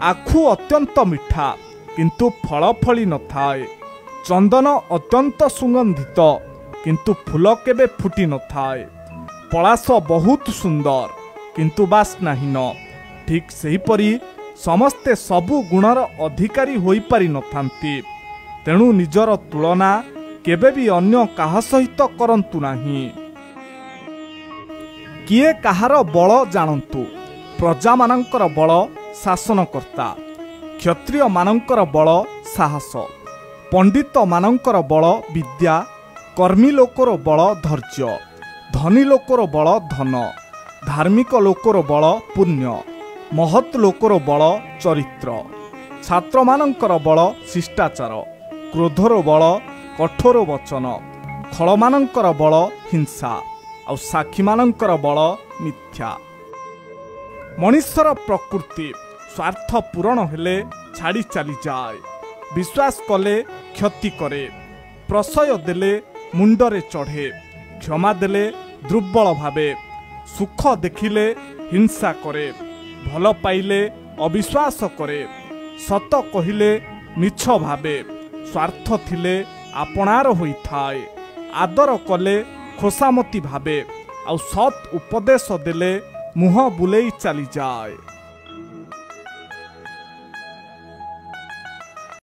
आखु अत्यंत मिठा किंतु फल फली न थाए। चंदन अत्यंत सुगंधित किंतु फूल केबे फुटी न थाए। पलाश बहुत सुंदर किंतु बास्नाहीन। ठीक सेहीपरि समस्ते सबु गुणर अधिकारी होई पारि न थांती। तेणु निजर तुलना केबे भी अन्य काहा सहित करंतु नाही। किए काहार बल जानंतु। प्रजा मानंकर बल शासनकर्ता, क्षत्रिय मानंकर बल साहस, पंडित मानंकर बल विद्या, कर्मी लोकर बल धैर्य, धनी लोकर बल धन, धार्मिक लोकर बल पुण्य, महत् लोकर बल चरित्र, छात्र मानंकर बल शिष्टाचार, क्रोधर बल कठोर वचन, खल मानंकर बल हिंसा और साक्षी मानंकर बल मिथ्या। मनुष्यर प्रकृति स्वार्थ पूरण हेले छाड़ी चली जाए। विश्वास कले क्षति करे, प्रशय देले मुंडरे चढ़े, क्षमा देले दुर्बल भावे, सुख देखिले हिंसा करे, भल पाइले अविश्वास करे, सत कहिले मिछ भावे, स्वार्थ थिले आपणार होई थाए, आदर कले खोसामती भावे, आउ सत उपदेश देले मुह बुलेई चली जाए।